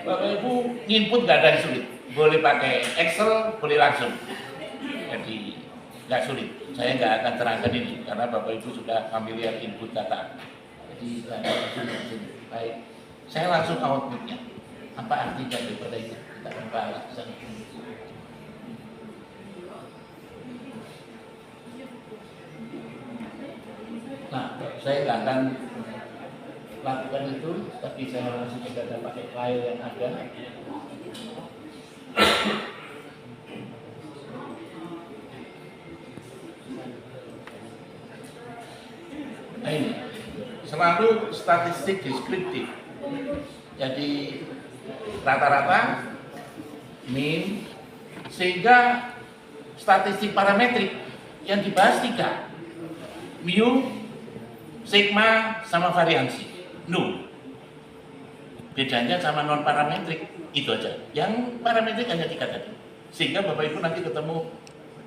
Bapak Ibu input nggak ada yang sulit, boleh pakai Excel, boleh langsung. Jadi nggak sulit. Saya nggak akan terangkan ini karena Bapak Ibu sudah familiar input data. Jadi baik, saya langsung outputnya. Apa artinya daripada itu? Kita akan bahas. Nah, saya nggak akan lakukan itu, tapi saya langsung saja pakai file yang ada. Nah ini, selalu statistik deskriptif. Jadi rata-rata, mean, sehingga statistik parametrik yang dibahas 3, mu, sigma, sama variansi. No. Bedanya sama non parametrik itu aja. Yang parametrik hanya 3 tadi. Sehingga Bapak Ibu nanti ketemu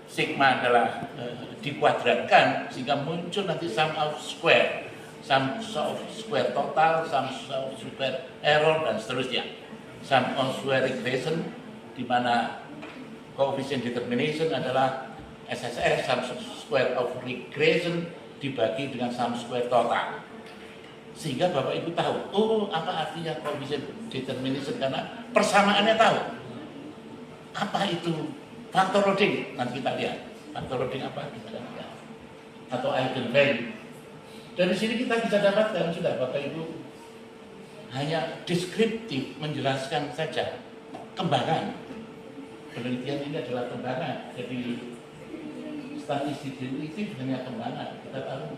sigma adalah dikuadratkan sehingga muncul nanti sum of square, sum of square total, sum of square error dan seterusnya. Sum of square regression di mana coefficient determination adalah SSR, sum square of regression dibagi dengan sum square total. Sehingga Bapak Ibu tahu, oh apa artinya coefficient determination, karena persamaannya tahu. Apa itu faktor loading? Nanti kita lihat. Faktor loading apa? Kita lihat. Atau eigenvalue. Dari sini kita bisa dapatkan sudah Bapak Ibu hanya deskriptif menjelaskan saja kembangan. Penelitian ini adalah kembangan. Jadi statistik itu hanya kembangan. Kita tahu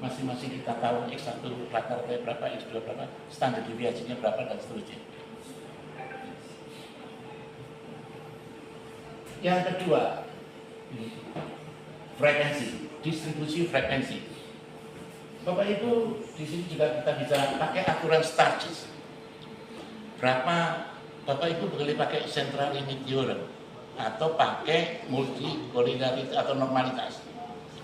masing-masing kita tahu X1 rata-rata berapa, X2 berapa, standar deviasinya berapa, dan seterusnya. Yang kedua, frekuensi, distribusi frekuensi. Bapak Ibu, di sini juga kita bisa pakai aturan Stargis. Berapa Bapak Ibu boleh pakai central limit theorem atau pakai multicollinearity atau normalitas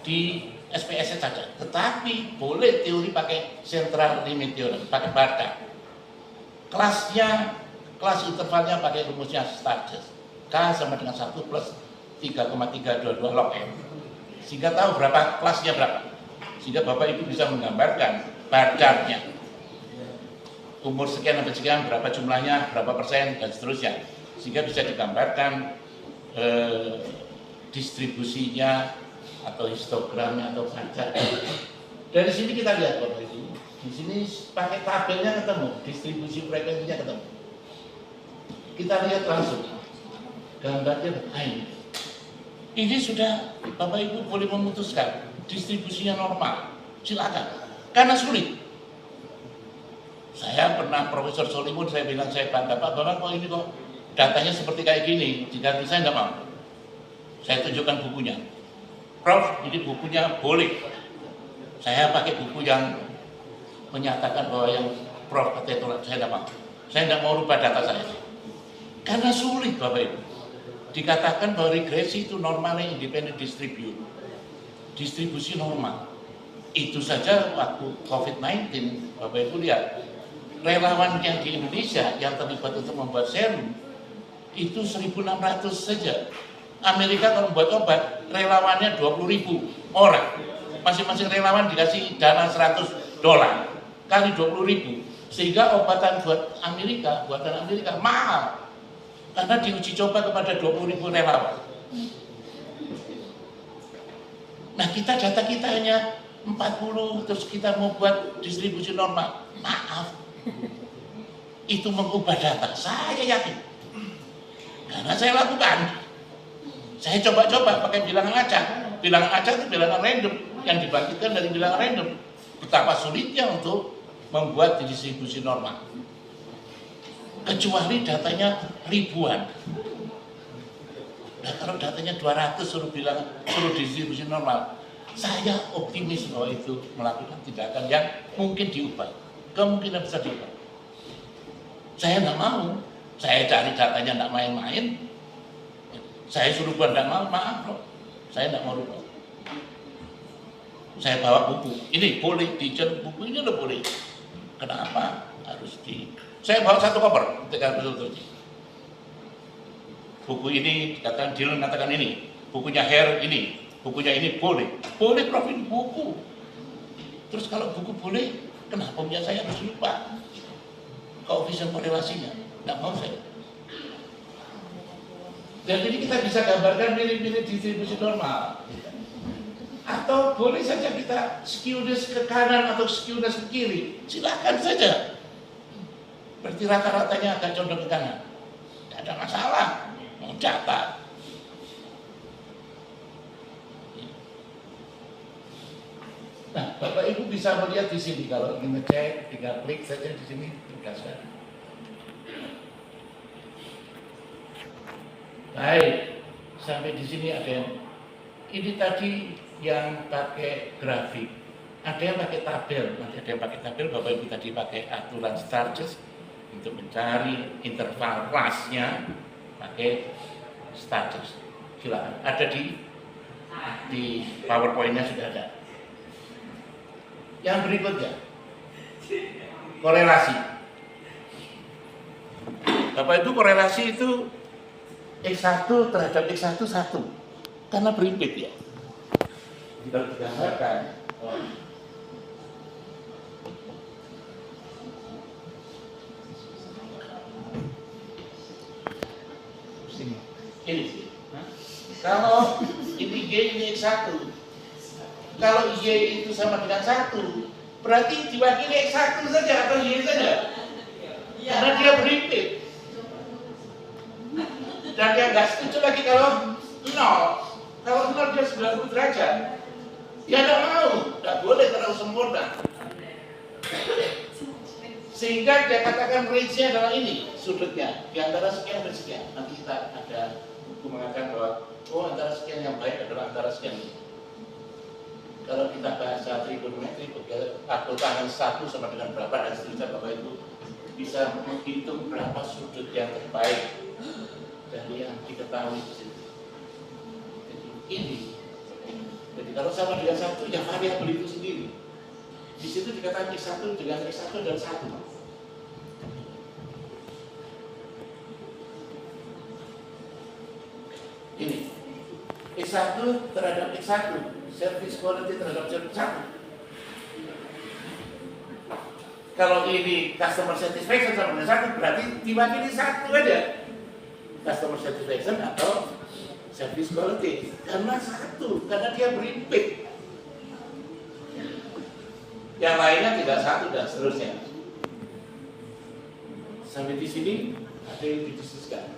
di SPS saja, tetapi boleh teori pakai central limit theorem, pakai Barda. Kelas intervalnya pakai rumusnya Stargis. K sama dengan 1 plus 3,322 log N. Sehingga tahu berapa kelasnya berapa. Sehingga Bapak Ibu bisa menggambarkan Barda-nya. Umur sekian sampai sekian, berapa jumlahnya, berapa persen, dan seterusnya. Sehingga bisa digambarkan distribusinya atau histogramnya atau pajak. Dari sini kita lihat Bapak Ibu, di sini pakai tabelnya ketemu, distribusi frekuensinya ketemu. Kita lihat langsung gambarnya begini. Ini sudah Bapak Ibu boleh memutuskan distribusinya normal, silakan. Karena sulit. Saya pernah Profesor Solimun, saya bilang saya bangga, Pak Bapak kok ini kok datanya seperti kayak gini, jika saya nggak mau. Saya tunjukkan bukunya. Prof, ini bukunya boleh. Saya pakai buku yang menyatakan bahwa yang Prof kata itu saya tidak mau. Saya tidak mau rubah data saya. Karena sulit Bapak Ibu. Dikatakan bahwa regresi itu normalnya independent distribusi normal. Itu saja waktu COVID-19, Bapak Ibu lihat, relawan yang di Indonesia yang terlibat untuk membuat serum itu 1.600 saja. Amerika kalau membuat obat, relawannya 20.000 orang. Masing-masing relawan dikasih dana $100 kali 20.000. Sehingga obatan buatan Amerika mahal. Karena diuji coba kepada 20.000 relawan. Nah data kita hanya 40, terus kita mau buat distribusi normal. Maaf, itu mengubah data, saya yakin. Karena saya lakukan. Saya coba-coba pakai bilangan acak. Bilangan acak itu bilangan random, yang dibangkitkan dari bilangan random. Betapa sulitnya untuk membuat distribusi normal. Kecuali datanya ribuan. Nah, kalau datanya 200 suruh distribusi normal, saya optimis bahwa itu melakukan tindakan yang mungkin diubah, kemungkinan bisa diubah. Saya tidak mau, saya cari datanya tidak main-main, saya suruh buat tidak mau, maaf loh, saya tidak mau rubah. Saya bawa buku, ini boleh dijen, buku ini udah boleh. Kenapa harus saya bawa satu koper ketika betul-betul buku ini dikatakan Dylan mengatakan ini, bukunya Hare ini, bukunya ini boleh Prof, ini buku. Terus kalau buku boleh, kenapa punya saya harus lupa koefisien korelasinya? Tidak mau saya. Dan ini kita bisa gambarkan mirip-mirip distribusi normal. Atau boleh saja kita skewness ke kanan atau skewness ke kiri, silakan saja. Berarti rata-ratanya akan condong ke kanan. Tidak ada masalah, mau catat. Nah, Bapak Ibu bisa melihat di sini, kalau ingin ngecek, tinggal klik saja di sini, tegaskan. Baik, sampai di sini ada yang ini tadi yang pakai grafik, ada yang pakai tabel, nanti ada yang pakai tabel. Bapak Ibu tadi pakai aturan Sturges untuk mencari interval kelasnya, pakai Sturges. Silakan, ada di PowerPoint-nya sudah ada. Yang berikutnya, korelasi. Bapak Ibu, korelasi itu X1 terhadap X1 1, karena berimpit ya. Kita digambarkan. Ini sih. Kalau ini G ini X1, kalau Y itu sama dengan 1, berarti diwakili X1 saja atau Y saja. Karena dia berimpit. Dan dia nggak setuju lagi kalau 0. Kalau 0 dia 90 derajat. Dia tidak mau, tidak boleh terlalu sempurna. Sehingga dia katakan range-nya adalah ini, sudutnya. Di antara sekian dan sekian. Nanti kita ada buku mengatakan bahwa antara sekian yang baik adalah antara sekian ini. Kalau kita bahasa trigonometri, aku tangan 1 sama dengan berapa dan seterusnya, Bapak Ibu bisa menghitung berapa sudut yang terbaik dari yang diketahui di situ. Jadi ini. Jadi kalau sama dengan 1, ya variabel itu sendiri. Di situ dikatakan X1 dengan X1 dan 1. Ini X1 terhadap X1, service quality terhadap service 1. Kalau ini customer satisfaction sama dengan 1, berarti diwakili 1 aja. Customer satisfaction atau service quality, karena 1, karena dia berimpit. Yang lainnya tidak 1 dan seterusnya. Sampai di sini ada yang didiskusikan.